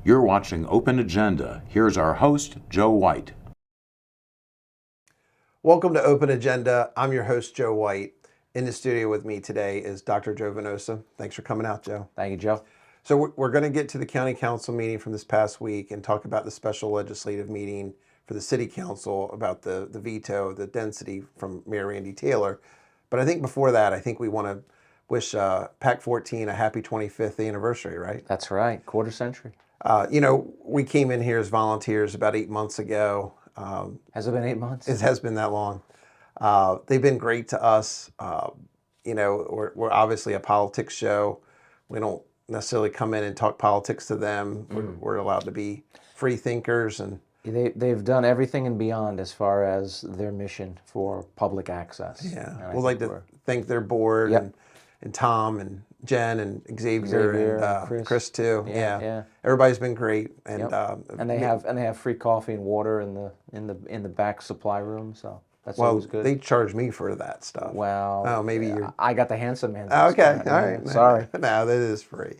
You're watching Open Agenda. Here's our host, Joe White. Welcome to Open Agenda. I'm your host, Joe White. In the studio with me today is Dr. Joe Venosa. Thanks for coming out, Joe. Thank you, Joe. So we're going to get to the county council meeting from this past week and talk about the special legislative meeting for the city council about the veto, the density from Mayor Randy Taylor. But I think before that, I think we want to wish PAC 14 a happy 25th anniversary, right? That's right, quarter century. We came in here as volunteers about 8 months ago. Has it been 8 months? It has been that long. They've been great to us. We're obviously a politics show. We don't necessarily come in and talk politics to them. We're allowed to be free thinkers. And They've done everything and beyond as far as their mission for public access. Yeah, we'd like to thank their board and Tom and Jen and Xavier and Chris too. Yeah. Everybody's been great, and they have free coffee and water in the back supply room. So that's always good. They charge me for that stuff. Well, maybe I got the handsome man. Okay, all right. Sorry. No, that is free.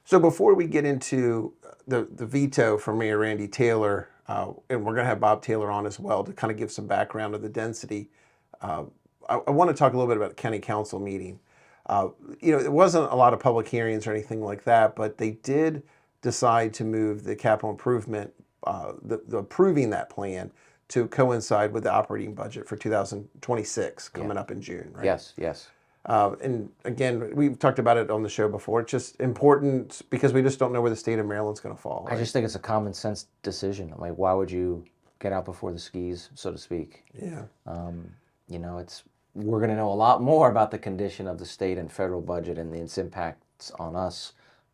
So before we get into the veto from Mayor Randy Taylor, and we're going to have Bob Taylor on as well to kind of give some background of the density. I want to talk a little bit about the county council meeting. It wasn't a lot of public hearings or anything like that, but they did decide to move the capital improvement, the approving that plan to coincide with the operating budget for 2026 coming up in June, right? Yes. And again, we've talked about it on the show before. It's just important because we just don't know where the state of Maryland's going to fall. Right? I just think it's a common sense decision. Like, why would you get out before the skis, so to speak? Yeah. We're going to know a lot more about the condition of the state and federal budget and its impacts on us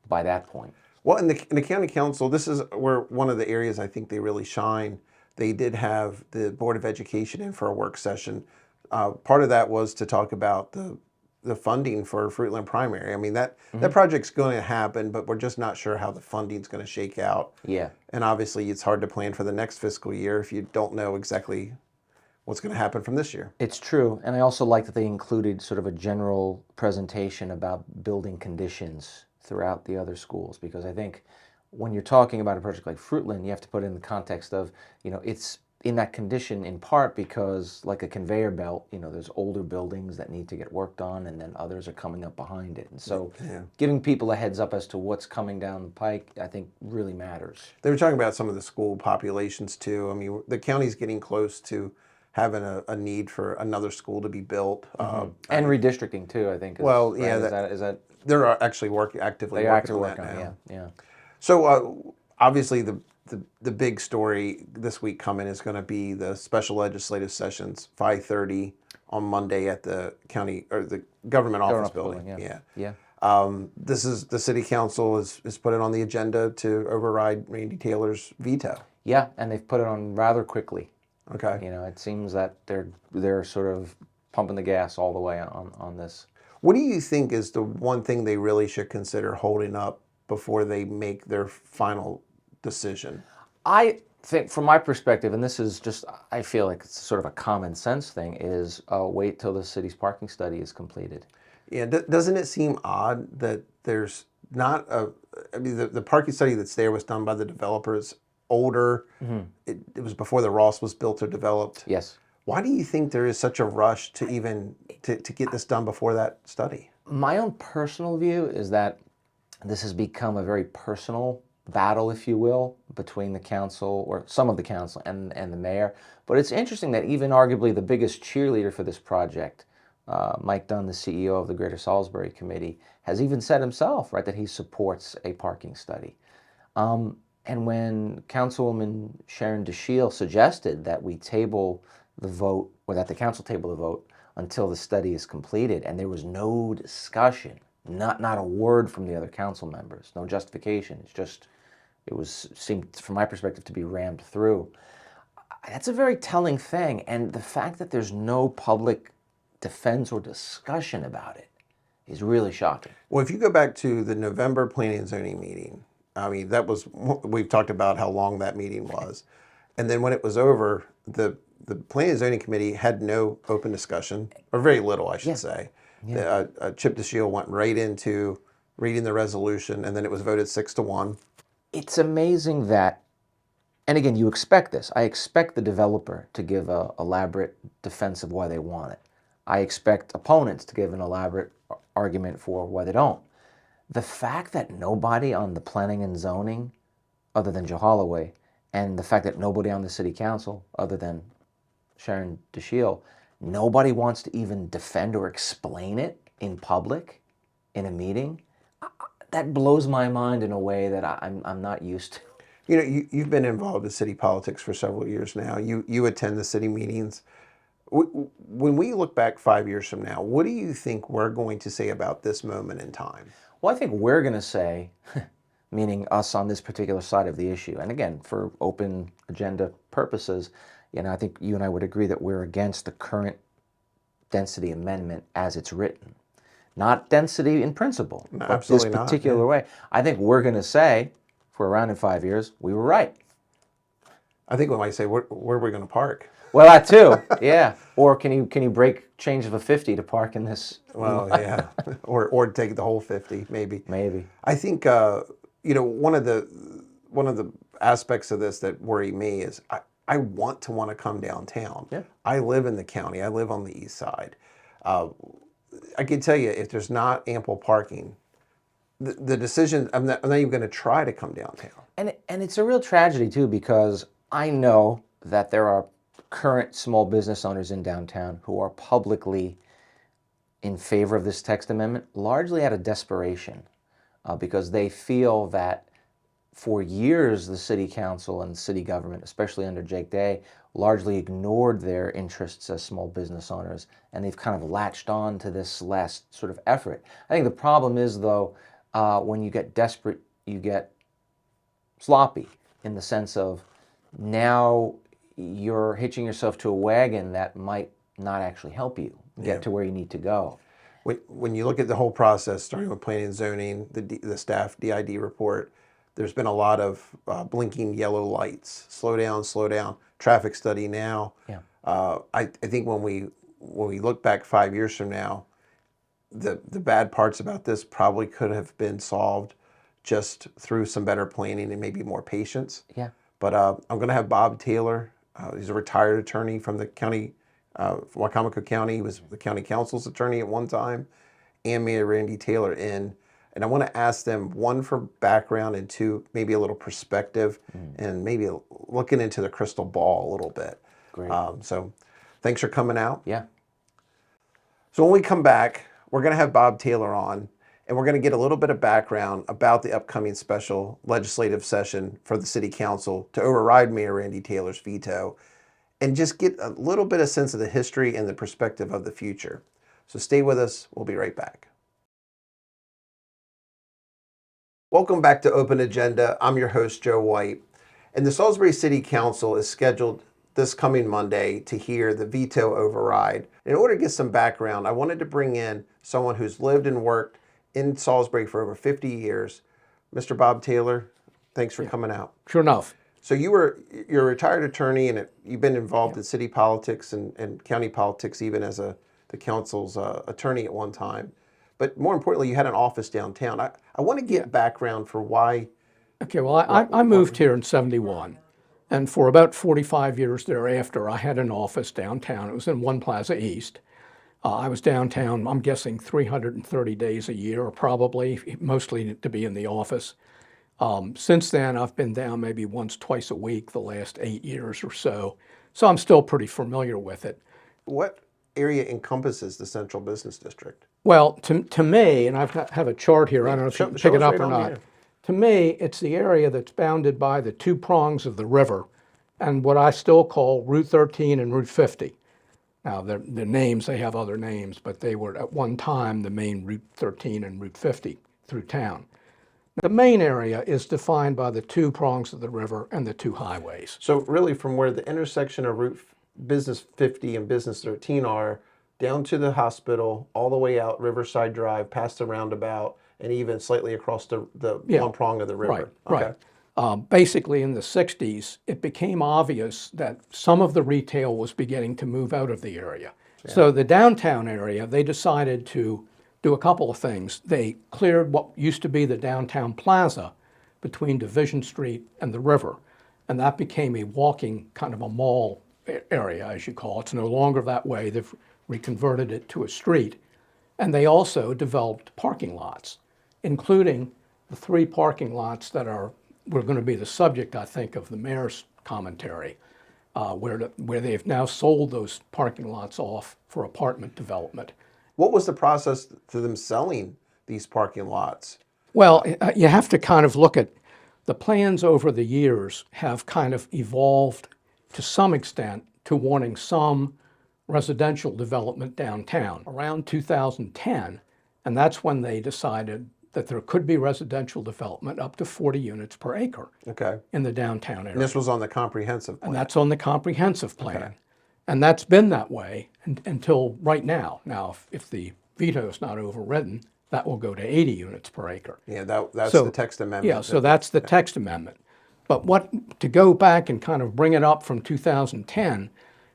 by that point. Well, in the county council, this is where one of the areas I think they really shine. They did have the Board of Education in for a work session. Part of that was to talk about the funding for Fruitland Primary. I mean, that project's going to happen, but we're just not sure how the funding's going to shake out. Yeah. And obviously, it's hard to plan for the next fiscal year if you don't know exactly what's going to happen from this year. It's true. And I also like that they included sort of a general presentation about building conditions throughout the other schools, because I think when you're talking about a project like Fruitland, you have to put it in the context of, it's in that condition in part because, like a conveyor belt, there's older buildings that need to get worked on, and then others are coming up behind it. And so giving people a heads up as to what's coming down the pike, I think, really matters. They were talking about some of the school populations too. I mean, the county's getting close to having a need for another school to be built. And redistricting too, I think. Is that they're actually actively working on that now. Yeah. So obviously the big story this week coming is going to be the special legislative sessions, 5:30 on Monday at the county or the government office building. This is the city council is put it on the agenda to override Randy Taylor's veto. Yeah, and they've put it on rather quickly. Okay. It seems that they're sort of pumping the gas all the way on this. What do you think is the one thing they really should consider holding up before they make their final decision? I think, from my perspective, and this is just, I feel like it's sort of a common sense thing, is wait till the city's parking study is completed. Yeah, doesn't it seem odd that there's not the parking study that's there was done by the developers older. It was before the Ross was built or developed. Yes. Why do you think there is such a rush to even to get this done before that study? My own personal view is that this has become a very personal battle, if you will, between the council, or some of the council, and the mayor. But it's interesting that even arguably the biggest cheerleader for this project, Mike Dunn, the CEO of the Greater Salisbury Committee, has even said himself, right, that he supports a parking study. And when Councilwoman Sharon DeShiel suggested that we table the vote, or that the council table the vote until the study is completed, and there was no discussion, not a word from the other council members, no justification, seemed, from my perspective, to be rammed through. That's a very telling thing, and the fact that there's no public defense or discussion about it is really shocking. Well, if you go back to the November Planning and Zoning meeting, I mean, we've talked about how long that meeting was. And then when it was over, the Planning and Zoning Committee had no open discussion, or very little, I should say. Chip DeShiel went right into reading the resolution, and then it was voted 6-1. it's amazing that, and again, you expect this. I expect the developer to give an elaborate defense of why they want it. I expect opponents to give an elaborate argument for why they don't. The fact that nobody on the planning and zoning, other than Joe Holloway, and the fact that nobody on the city council, other than Sharon DeShiel, nobody wants to even defend or explain it in public, in a meeting, that blows my mind in a way that I'm not used to. You know, you've been involved in city politics for several years now. You attend the city meetings. When we look back 5 years from now, what do you think we're going to say about this moment in time? Well, I think we're going to say, meaning us on this particular side of the issue, and again, for open agenda purposes, I think you and I would agree that we're against the current density amendment as it's written. Not density in principle, No, but absolutely this not, particular yeah. way. I think we're going to say, if we're around in 5 years, we were right. I think we might say, where are we going to park? Well, that too, yeah. Or can you change of a 50 to park in this? Well, yeah, or take the whole 50, maybe. Maybe. I think one of the aspects of this that worry me is I want to come downtown. Yeah. I live in the county. I live on the east side. I can tell you, if there's not ample parking, the decision, I'm not even going to try to come downtown. And it's a real tragedy too, because I know that there are current small business owners in downtown who are publicly in favor of this text amendment, largely out of desperation, because they feel that for years the city council and city government, especially under Jake Day, largely ignored their interests as small business owners, and they've kind of latched on to this last sort of effort. I think the problem is, though, when you get desperate, you get sloppy, in the sense of now you're hitching yourself to a wagon that might not actually help you get to where you need to go. When you look at the whole process, starting with planning and zoning, the staff DID report, there's been a lot of blinking yellow lights. Slow down. Traffic study now. Yeah. I think when we look back 5 years from now, the bad parts about this probably could have been solved just through some better planning and maybe more patience. Yeah. But I'm going to have Bob Taylor. He's a retired attorney from the county, Wacomico County. He was the county council's attorney at one time, and me and Randy Taylor in. And I want to ask them, one, for background, and two, maybe a little perspective, and maybe looking into the crystal ball a little bit. Great. So thanks for coming out. Yeah. So when we come back, we're going to have Bob Taylor on, and we're going to get a little bit of background about the upcoming special legislative session for the city council to override Mayor Randy Taylor's veto, and just get a little bit of sense of the history and the perspective of the future. So stay with us. We'll be right back. Welcome back to Open Agenda. I'm your host, Joe White. And the Salisbury City Council is scheduled this coming Monday to hear the veto override. In order to get some background, I wanted to bring in someone who's lived and worked in Salisbury for over 50 years. Mr. Bob Taylor, thanks for coming out. Sure enough. So you're a retired attorney, and you've been involved in city politics and county politics, even as the council's attorney at one time. But more importantly, you had an office downtown. I want to get background for why. Okay, well, I moved here in 71, and for about 45 years thereafter, I had an office downtown. It was in One Plaza East. I was downtown, I'm guessing 330 days a year, or probably, mostly to be in the office. Since then, I've been down maybe once, twice a week the last 8 years or so. So I'm still pretty familiar with it. What area encompasses the Central Business District? Well, to me, and I have a chart here, I don't know if you can pick it up or not. To me, it's the area that's bounded by the two prongs of the river and what I still call Route 13 and Route 50. Now, the names, they have other names, but they were at one time the main Route 13 and Route 50 through town. The main area is defined by the two prongs of the river and the two highways. So really from where the intersection of Route Business 50 and Business 13 are, down to the hospital, all the way out Riverside Drive, past the roundabout, and even slightly across the one prong of the river. Right. Basically, in the 60s, it became obvious that some of the retail was beginning to move out of the area. Yeah. So the downtown area, they decided to do a couple of things. They cleared what used to be the downtown plaza between Division Street and the river. And that became a walking kind of a mall area, as you call it. It's no longer that way. They've reconverted it to a street. And they also developed parking lots, including the 3 parking lots that were going to be the subject, I think, of the mayor's commentary, where they've now sold those parking lots off for apartment development. What was the process to them selling these parking lots? Well, you have to kind of look at the plans over the years have kind of evolved to some extent to wanting some residential development downtown around 2010, and that's when they decided that there could be residential development up to 40 units per acre Okay. in the downtown area. And this was on the comprehensive plan. And that's on the comprehensive plan. And that's been that way until right now. Now, if the veto is not overridden, that will go to 80 units per acre. Yeah, that's So- the text amendment. Yeah, so that's the text amendment. But to go back and kind of bring it up from 2010,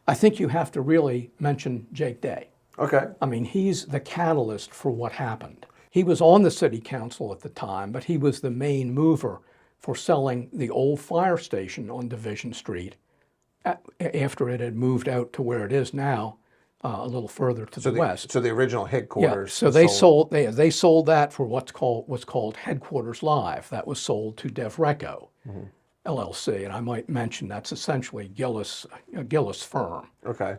I think you have to really mention Jake Day. Okay. I mean, he's the catalyst for what happened. He was on the city council at the time, but he was the main mover for selling the old fire station on Division Street after it had moved out to where it is now, a little further to the west. So the original Yeah, headquarters. so they sold that for what's called Headquarters Live. That was sold to DevReco LLC, and I might mention that's essentially a Gillis firm. Okay.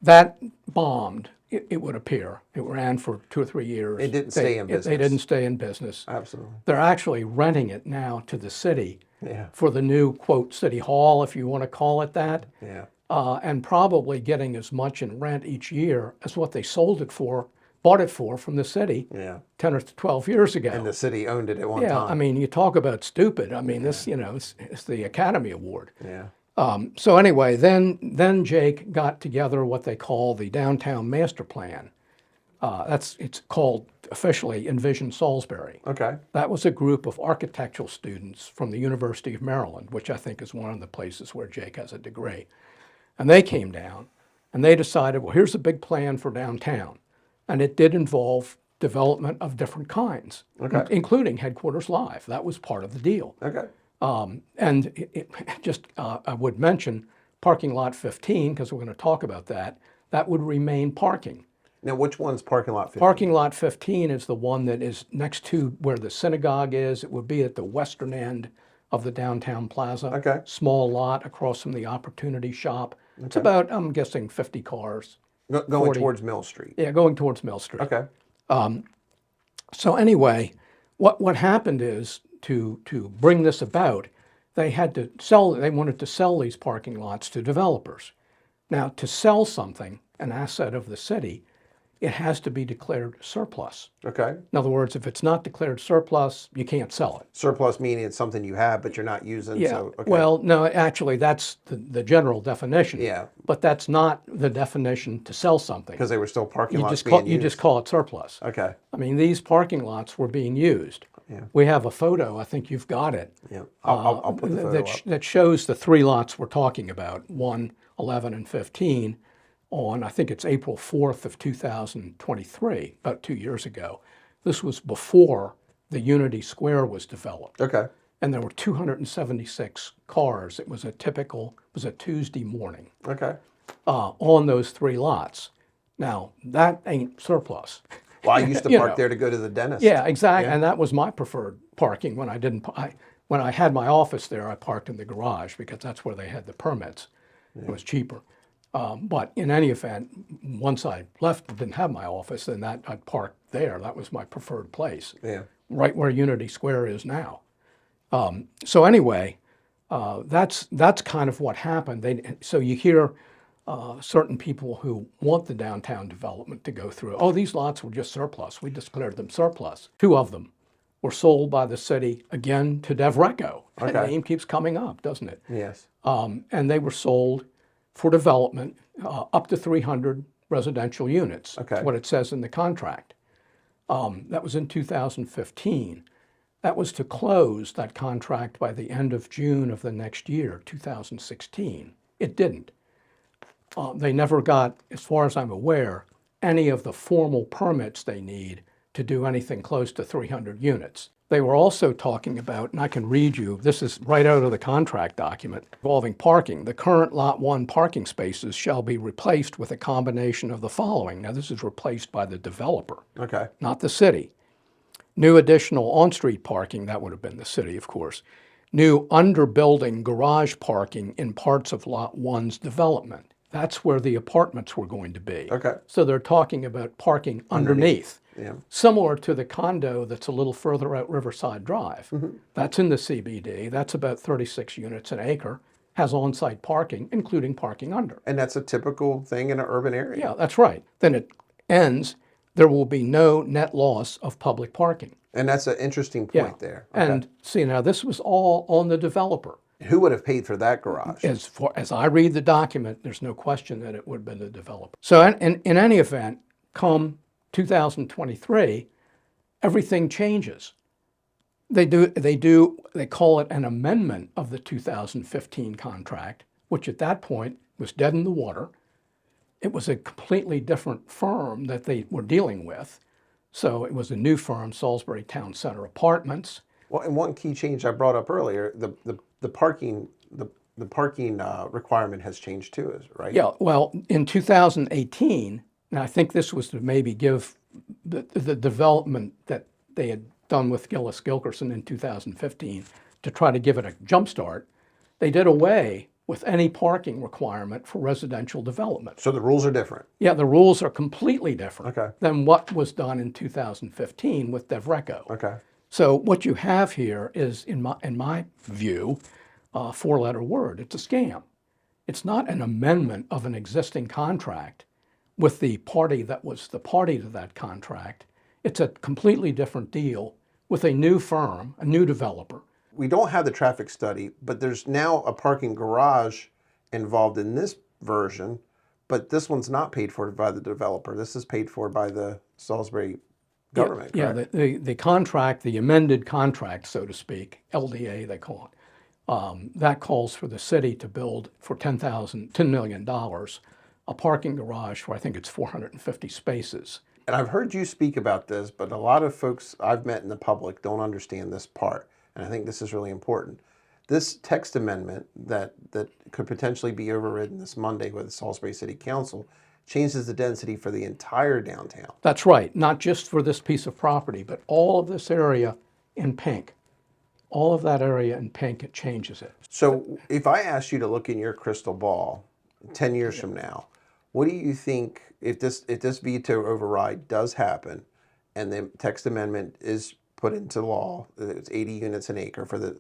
That bombed. It would appear. It ran for 2 or 3 years. It didn't stay in business. They didn't stay in business. Absolutely. They're actually renting it now to the city Yeah. for the new, quote, city hall, if you want to call it that. Yeah. And probably getting as much in rent each year as what they bought it for from the city Yeah. 10 or 12 years ago. And the city owned it at one Yeah, time. I mean, you talk about stupid. I mean, this, it's the Academy Award. Yeah. So anyway, then Jake got together what they call the Downtown Master Plan. It's called officially Envision Salisbury. Okay. That was a group of architectural students from the University of Maryland, which I think is one of the places where Jake has a degree. And they came down and they decided, well, here's a big plan for downtown. And it did involve development of different kinds, including Headquarters Live. That was part of the deal. Okay. And I would mention parking lot 15, because we're going to talk about that. That would remain parking. Now, which one's parking lot 15? Parking lot 15 is the one that is next to where the synagogue is. It would be at the western end of the downtown plaza. Okay. Small lot across from the Opportunity Shop. It's about, I'm guessing, 50 cars. Going 40. towards Mill Street. Yeah, going towards Mill Street. Okay. So anyway, what happened is to bring this about, they wanted to sell these parking lots to developers. Now, to sell something, an asset of the city, it has to be declared surplus. Okay. In other words, if it's not declared surplus, you can't sell it. Surplus meaning it's something you have, but you're not using. Yeah. So, okay. Well, no, actually, that's the general definition. Yeah. But that's not the definition to sell something. Because they were still parking lots You just call it surplus. Okay. I mean, these parking lots were being used. Yeah. We have a photo, I think you've got it, Yeah. I'll put the photo up. that shows the 3 lots we're talking about, 1, 11, and 15, on, I think it's April 4th of 2023, about 2 years ago. This was before the Unity Square was developed. Okay. And there were 276 cars. It was a Tuesday morning Okay. on those 3 lots. Now, that ain't surplus. Well, I used to You park know. there to go to the dentist. Yeah, exactly. And that was my preferred parking when when I had my office there, I parked in the garage because that's where they had the permits. It was cheaper. But in any event, once I left and didn't have my office, then I'd park there. That was my preferred place, Yeah. right where Unity Square is now. So anyway, that's kind of what happened. So you hear certain people who want the downtown development to go through. Oh, these lots were just surplus. We declared them surplus. 2 of them were sold by the city again to DevReco. Okay. That name keeps coming up, doesn't it? Yes. And they were sold for development up to 300 residential units. Okay. That's what it says in the contract. That was in 2015. That was to close that contract by the end of June of the next year, 2016. It didn't. They never got, as far as I'm aware, any of the formal permits they need to do anything close to 300 units. They were also talking about, and I can read you, this is right out of the contract document, involving parking. The current Lot 1 parking spaces shall be replaced with a combination of the following. Now, this is replaced by the developer, Okay. not the city. New additional on-street parking, that would have been the city, of course. New under-building garage parking in parts of Lot 1's development. That's where the apartments were going to be. Okay. So they're talking about parking underneath. Yeah. Similar to the condo that's a little further out Riverside Drive. That's in the CBD. That's about 36 units an acre, has on-site parking, including parking under. And that's a typical thing in an urban area. Yeah, that's right. Then it ends, there will be no net loss of public parking. And that's an interesting point there. Okay. And see, now this was all on the developer. Who would have paid for that garage? As I read the document, there's no question that it would have been the developer. So in any event, come 2023, everything changes. They call it an amendment of the 2015 contract, which at that point was dead in the water. It was a completely different firm that they were dealing with. So it was a new firm, Salisbury Town Center Apartments. Well, and one key change I brought up earlier, the parking requirement has changed too, right? Yeah, well, in 2018, and I think this was to maybe give the development that they had done with Gillis Gilkerson in 2015 to try to give it a jump start, they did away with any parking requirement for residential development. So the rules are different. Yeah, the rules are completely different Okay. than what was done in 2015 with DevReco. Okay. So what you have here is, in my view, a four-letter word. It's a scam. It's not an amendment of an existing contract with the party that was the party to that contract. It's a completely different deal with a new firm, a new developer. We don't have the traffic study, but there's now a parking garage involved in this version, but this one's not paid for by the developer. This is paid for by the Salisbury government, Yeah, correct? the contract, the amended contract, so to speak, LDA they call it, that calls for the city to build for $10 million a parking garage for, I think it's 450 spaces. And I've heard you speak about this, but a lot of folks I've met in the public don't understand this part. And I think this is really important. This text amendment that could potentially be overridden this Monday with the Salisbury City Council changes the density for the entire downtown. That's right, not just for this piece of property, but all of this area in pink. All of that area in pink, it changes it. So if I asked you to look in your crystal ball 10 years from now, what do you think if this veto override does happen and the text amendment is put into law, it's 80 units an acre for the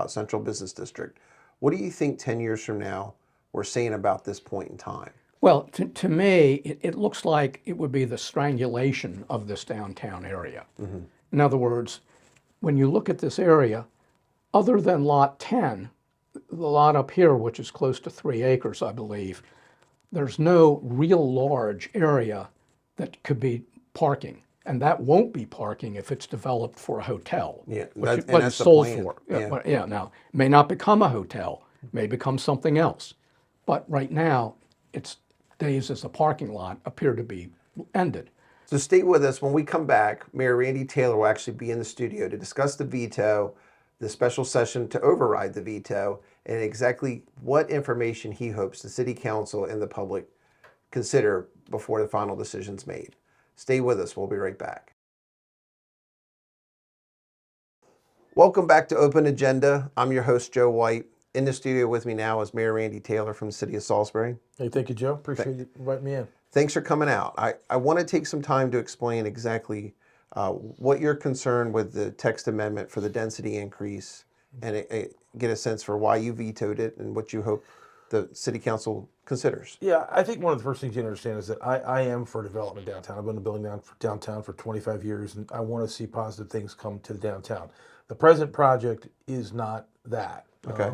central business district, what do you think 10 years from now we're saying about this point in time? Well, to me, it looks like it would be the strangulation of this downtown area. In other words, when you look at this area, other than Lot 10, the lot up here, which is close to 3 acres, I believe, there's no real large area that could be parking. And that won't be parking if it's developed for a hotel. Yeah, what and it's that's the sold plan. for. Yeah. Now, it may not become a hotel, may become something else. But right now, its days as a parking lot appear to be ended. So stay with us. When we come back, Mayor Randy Taylor will actually be in the studio to discuss the veto, the special session to override the veto, and exactly what information he hopes the City Council and the public consider before the final decision's made. Stay with us. We'll be right back. Welcome back to Open Agenda. I'm your host, Joe White. In the studio with me now is Mayor Randy Taylor from the City of Salisbury. Hey, thank you, Joe. Appreciate you inviting me in. Thanks for coming out. I want to take some time to explain exactly what you're concerned with the text amendment for the density increase and get a sense for why you vetoed it and what you hope the City Council considers. Yeah, I think one of the first things you understand is that I am for development downtown. I've been building downtown for 25 years, and I want to see positive things come to the downtown. The present project is not that. Okay.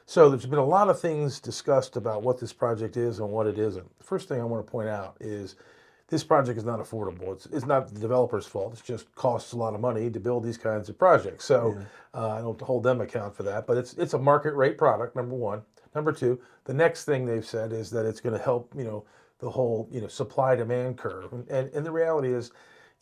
So there's been a lot of things discussed about what this project is and what it isn't. The first thing I want to point out is this project is not affordable. It's not the developer's fault. It just costs a lot of money to build these kinds of projects. So I don't hold them account for that. But it's a market rate product, number one. Number two, the next thing they've said is that it's going to help, the whole, supply demand curve. And the reality is,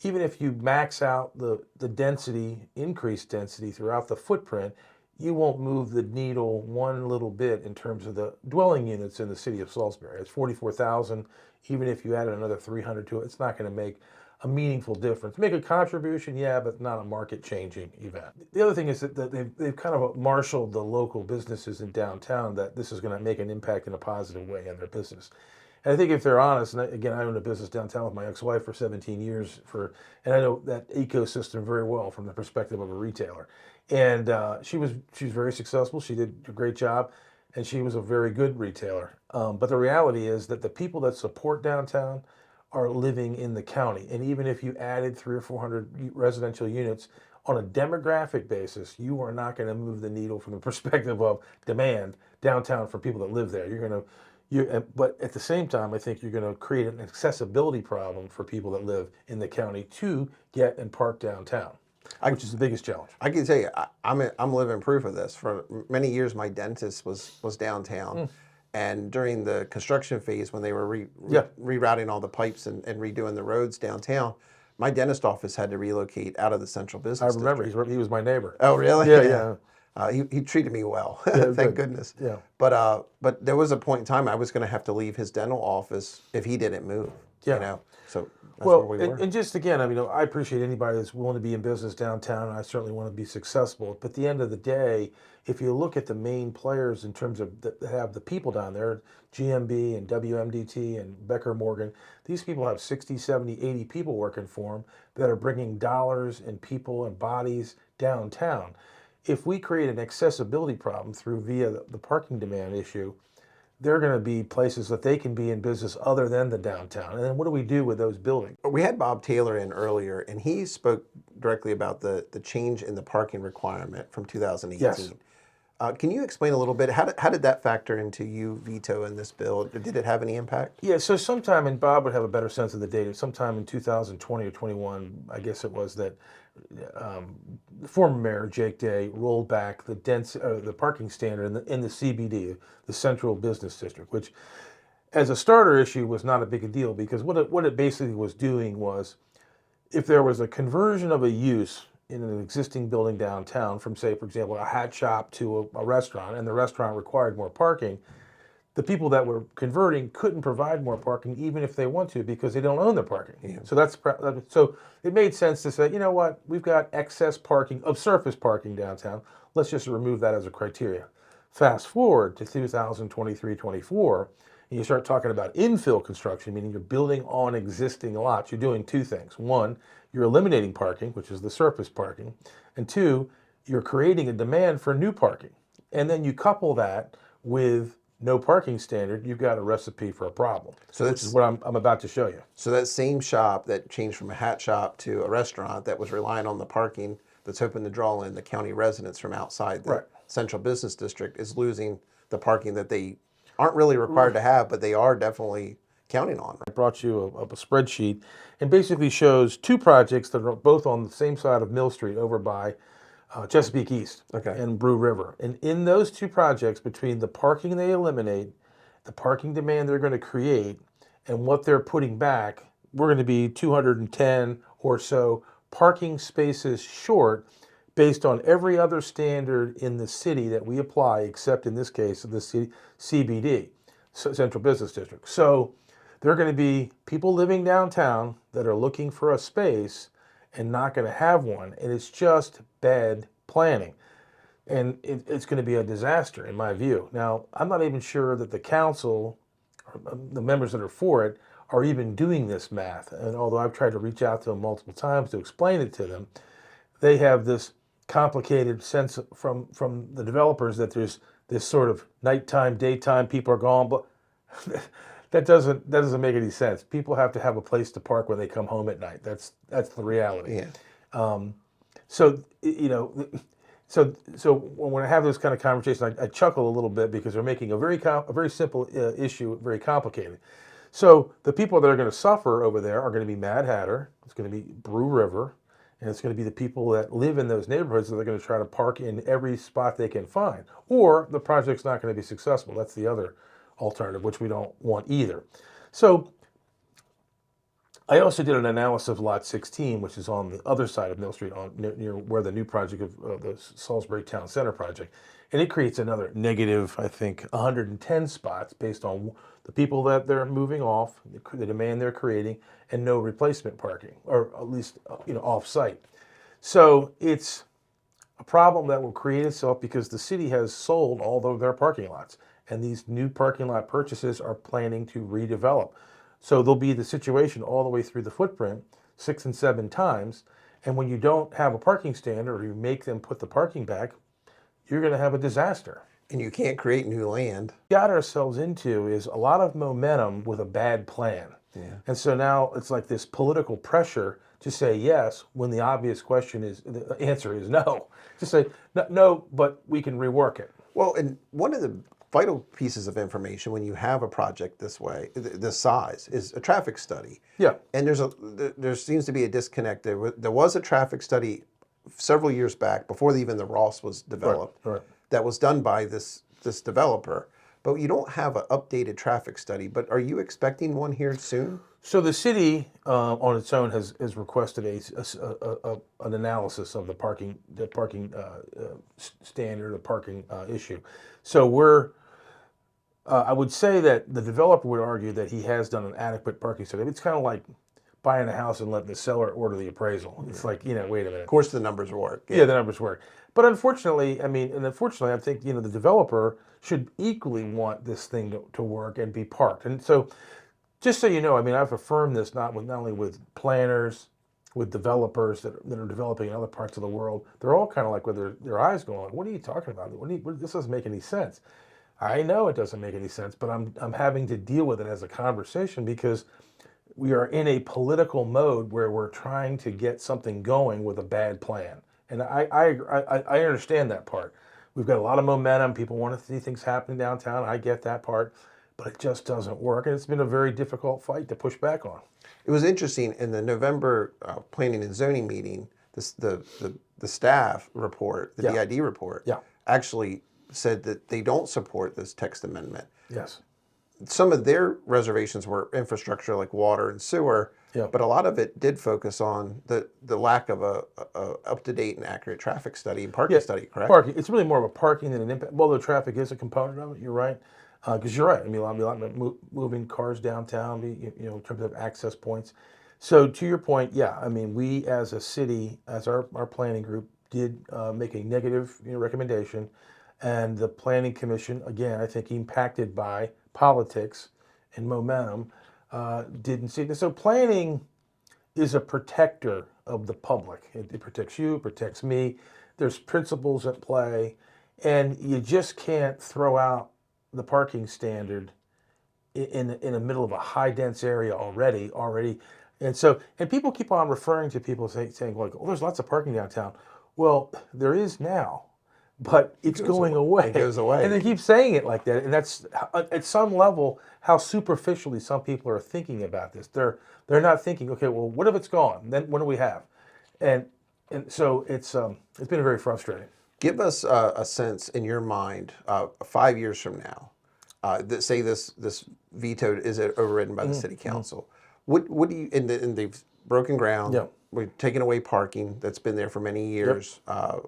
even if you max out the density, increased density throughout the footprint, you won't move the needle one little bit in terms of the dwelling units in the city of Salisbury. It's 44,000. Even if you added another 300 to it, it's not going to make a meaningful difference. Make a contribution, yeah, but not a market-changing event. The other thing is that they've kind of marshaled the local businesses in downtown that this is going to make an impact in a positive way in their business. And I think if they're honest, and again, I owned a business downtown with my ex-wife for 17 years, and I know that ecosystem very well from the perspective of a retailer. And she was very successful. She did a great job, and she was a very good retailer. But the reality is that the people that support downtown are living in the county. And even if you added 300 or 400 residential units on a demographic basis, you are not going to move the needle from the perspective of demand downtown for people that live there. But at the same time, I think you're going to create an accessibility problem for people that live in the county to get and park downtown, which is the biggest challenge. I can tell you, I'm living proof of this. For many years, my dentist was downtown. And during the construction phase, when they were rerouting all the pipes and redoing the roads downtown, my dentist office had to relocate out of the central business I remember he was my neighbor. Oh, really? Yeah. He treated me well, Yeah, thank good. goodness. Yeah. But there was a point in time I was going to have to leave his dental office if he didn't move. Yeah. You know, so that's Well, where we were. and just again, I mean, I appreciate anybody that's willing to be in business downtown, and I certainly want to be successful. But at the end of the day, if you look at the main players in terms of that have the people down there, GMB and WMDT and Becker Morgan, these people have 60, 70, 80 people working for them that are bringing dollars and people and bodies downtown. If we create an accessibility problem via the parking demand issue, they're going to be places that they can be in business other than the downtown. And then what do we do with those buildings? We had Bob Taylor in earlier, and he spoke directly about the change in the parking requirement from 2018. Yes. Can you explain a little bit, how did that factor into you, Veto, in this bill? Did it have any impact? Yeah, so sometime, and Bob would have a better sense of the data, sometime in 2020 or 21, I guess it was, that the former mayor, Jake Day, rolled back the parking standard in the CBD, the Central Business District, which as a starter issue was not a big a deal, because what it basically was doing was, if there was a conversion of a use in an existing building downtown from, say, for example, a hat shop to a restaurant, and the restaurant required more parking, the people that were converting couldn't provide more parking even if they want to, because they don't own the parking. Yeah. So it made sense to say, you know what, we've got excess parking of surface parking downtown. Let's just remove that as a criteria. Fast forward to 2023-24, and you start talking about infill construction, meaning you're building on existing lots. You're doing two things. One, you're eliminating parking, which is the surface parking. And two, you're creating a demand for new parking. And then you couple that with no parking standard, you've got a recipe for a problem. So which is what I'm about to show you. So that same shop that changed from a hat shop to a restaurant that was relying on the parking, that's hoping to draw in the county residents from outside the central business district, is losing the parking that they aren't really required to have, but they are definitely counting on. I brought you a spreadsheet, and basically shows two projects that are both on the same side of Mill Street over by Chesapeake East and Brew River. And in those two projects, between the parking they eliminate, the parking demand they're going to create, and what they're putting back, we're going to be 210 or so parking spaces short based on every other standard in the city that we apply, except in this case, the CBD, Central Business District. So there are going to be people living downtown that are looking for a space and not going to have one, and it's just bad planning. And it's going to be a disaster, in my view. Now, I'm not even sure that the council, or the members that are for it, are even doing this math. And although I've tried to reach out to them multiple times to explain it to them, they have this complicated sense from the developers that there's this sort of nighttime, daytime, people are gone, but that doesn't make any sense. People have to have a place to park when they come home at night. That's the reality. Yeah. So when I have those kind of conversations, I chuckle a little bit, because they're making a very simple issue very complicated. So the people that are going to suffer over there are going to be Mad Hatter, it's going to be Brew River, and it's going to be the people that live in those neighborhoods that are going to try to park in every spot they can find. Or the project's not going to be successful. That's the other alternative, which we don't want either. So I also did an analysis of Lot 16, which is on the other side of Mill Street, near where the new project of the Salisbury Town Center project. And it creates another negative, I think, 110 spots based on the people that they're moving off, the demand they're creating, and no replacement parking, or at least off-site. So it's a problem that will create itself because the city has sold all of their parking lots, and these new parking lot purchases are planning to redevelop. So there'll be the situation all the way through the footprint 6 and 7 times, and when you don't have a parking standard or you make them put the parking back, you're going to have a disaster. And you can't create new land. Got ourselves into is a lot of momentum with a bad plan. Yeah. And so now it's like this political pressure to say yes when the obvious question is, the answer is no. Just say, no, but we can rework it. Well, and one of the vital pieces of information when you have a project this way, this size, is a traffic study. Yeah. And there seems to be a disconnect. There was a traffic study several years back, before even the Ross was developed, Right. that was done by this developer. But you don't have an updated traffic study. But are you expecting one here soon? So the city, on its own, has requested an analysis of the parking standard, the parking issue. So I would say that the developer would argue that he has done an adequate parking study. It's kind of like buying a house and letting the seller order the appraisal. It's like, wait a minute. Of course, the numbers work. Yeah, the numbers work. But unfortunately, I think, the developer should equally want this thing to work and be parked. And so, just so you know, I've affirmed this not only with planners, with developers that are developing in other parts of the world. They're all kind of like with their eyes going, like, what are you talking about? This doesn't make any sense. I know it doesn't make any sense, but I'm having to deal with it as a conversation because we are in a political mode where we're trying to get something going with a bad plan. And I understand that part. We've got a lot of momentum. People want to see things happening downtown. I get that part, but it just doesn't work. And it's been a very difficult fight to push back on. It was interesting in the November planning and zoning meeting. The staff report, the Yeah. DID report, Yeah. actually said that they don't support this text amendment. Yes. Some of their reservations were infrastructure like water and sewer, Yeah. but a lot of it did focus on the lack of a up-to-date and accurate traffic study and parking study, correct? Parking. It's really more of a parking than an impact. Well, the traffic is a component of it. You're right. Because you're right. A lot of moving cars downtown, in terms of access points. So to your point, yeah, we as a city, as our planning group, did make a negative recommendation. And the Planning Commission, again, I think impacted by politics and momentum, didn't see this. So planning is a protector of the public. It protects you, it protects me. There's principles at play. And you just can't throw out the parking standard in the middle of a high dense area already. And people keep on referring to people saying like, oh, there's lots of parking downtown. Well, there is now, but it's going away. It goes away. And they keep saying it like that. And that's at some level how superficially some people are thinking about this. They're not thinking, okay, well, what if it's gone? Then what do we have? And so it's been very frustrating. Give us a sense in your mind, 5 years from now, say this veto is overridden by the city council. What do you, and they've broken ground, Yeah. we've taken away parking that's been there for many years,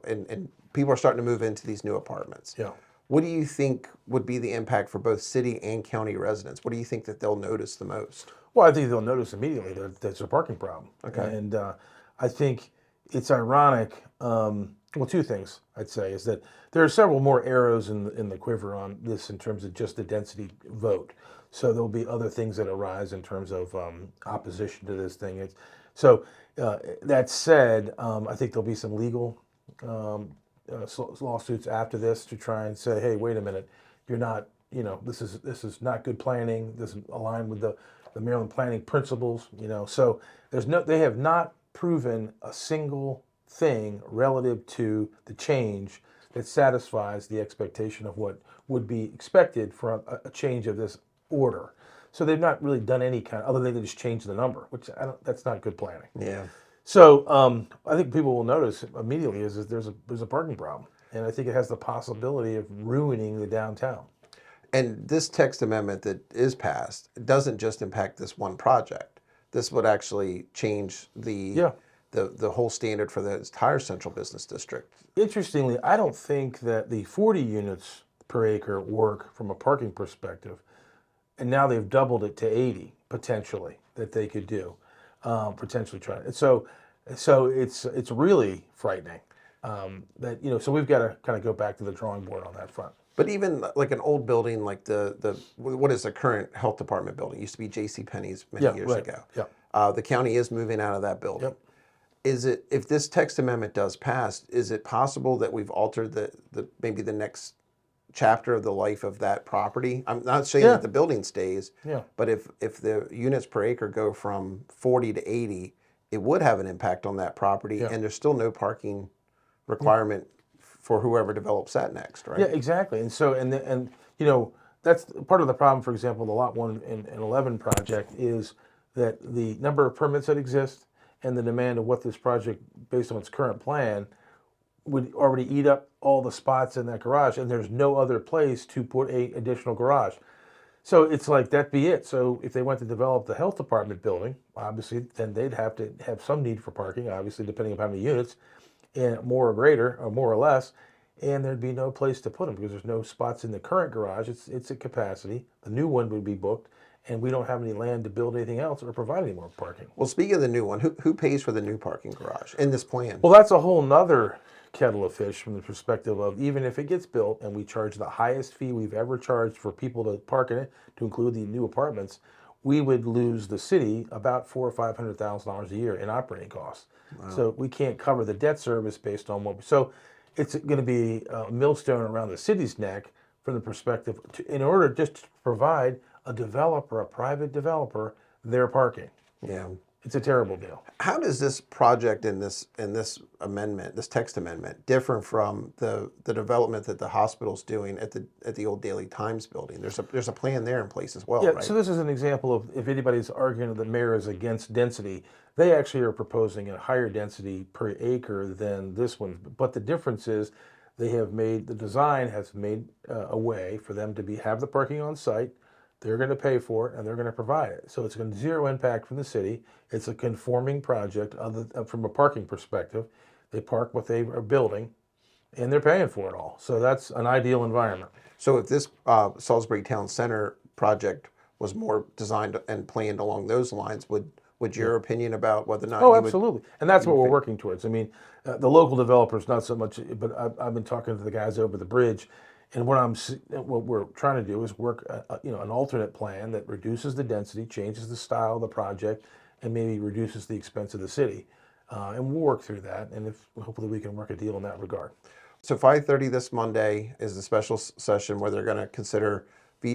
and people are starting to move into these new apartments. Yeah. What do you think would be the impact for both city and county residents? What do you think that they'll notice the most? Well, I think they'll notice immediately that there's a parking problem. Okay. And I think it's ironic. Well, two things I'd say is that there are several more arrows in the quiver on this in terms of just the density vote. So there'll be other things that arise in terms of opposition to this thing. That said, I think there'll be some legal lawsuits after this to try and say, hey, wait a minute, you're not, this is not good planning. This is aligned with the Maryland planning principles. So they have not proven a single thing relative to the change that satisfies the expectation of what would be expected for a change of this order. So they've not really done any kind of, other than they just changed the number, which that's not good planning. Yeah. So I think people will notice immediately is there's a parking problem, and I think it has the possibility of ruining the downtown. And this text amendment that is passed doesn't just impact this one project. this would actually change Yeah. the whole standard for the entire central business district. Interestingly, I don't think that the 40 units per acre work from a parking perspective, and now they've doubled it to 80 potentially that they could do, potentially try. So it's really frightening that so we've got to kind of go back to the drawing board on that front. But even like an old building like what is the current health department building? It used to be J.C. Penney's many years right. ago. Yeah. The county is moving out of that building. Yep. Is it, if this text amendment does pass, is it possible that we've altered maybe the next chapter of the life of that property? I'm not saying Yeah. that the building stays, Yeah. but if the units per acre go from 40 to 80, it would have an impact on that property, Yeah. and there's still no parking requirement for whoever develops that next, right? Yeah, exactly. And so, and that's part of the problem. For example, the Lot 1 and 11 project is that the number of permits that exist and the demand of what this project, based on its current plan, would already eat up all the spots in that garage, and there's no other place to put a additional garage. So it's like that be it. So if they went to develop the health department building, obviously, then they'd have to have some need for parking, obviously, depending upon the units, and more or greater, or more or less, and there'd be no place to put them because there's no spots in the current garage. It's at capacity. The new one would be booked, and we don't have any land to build anything else or provide any more parking. Well, speaking of the new one, who pays for the new parking garage in this plan? Well, that's a whole nother kettle of fish from the perspective of even if it gets built and we charge the highest fee we've ever charged for people to park in it, to include the new apartments, we would lose the city about $400,000 or $500,000 a year in operating costs. Wow. So we can't cover the debt service based on what. So it's going to be a millstone around the city's neck from the perspective in order just to provide a developer, a private developer, their parking. Yeah. It's a terrible deal. How does this project in this amendment, this text amendment, differ from the development that the hospital's doing at the old Daily Times building? There's a plan there in place as well, Yeah, right? so this is an example of if anybody's arguing that the mayor is against density, they actually are proposing a higher density per acre than this one. But the difference is the design has made a way for them to have the parking on site. They're going to pay for it, and they're going to provide it. So it's going to zero impact from the city. It's a conforming project from a parking perspective. They park what they are building, and they're paying for it all. So that's an ideal environment. So if this Salisbury Town Center project was more designed and planned along those lines, would your opinion about whether or not Oh, you would, absolutely. And that's what we're working towards. I mean, the local developers, not so much, but I've been talking to the guys over the bridge. And what we're trying to do is work, an alternate plan that reduces the density, changes the style of the project, and maybe reduces the expense of the city. And we'll work through that, and hopefully we can work a deal in that regard. So 5:30 this Monday is the special session where they're going to consider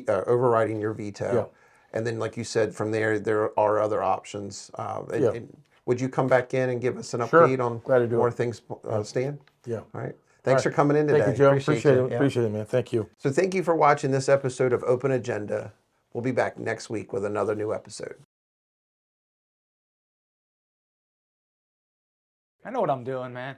overriding your veto. Yeah. And then, like you said, from there are other options. And would you come back in and give us an update on Glad to do where it. things stand? Yeah. All right. Thanks for coming in today. Thank you, Joe. Appreciate it. Yeah. Appreciate it, man. Thank you. So thank you for watching this episode of Open Agenda. We'll be back next week with another new episode. I know what I'm doing, man.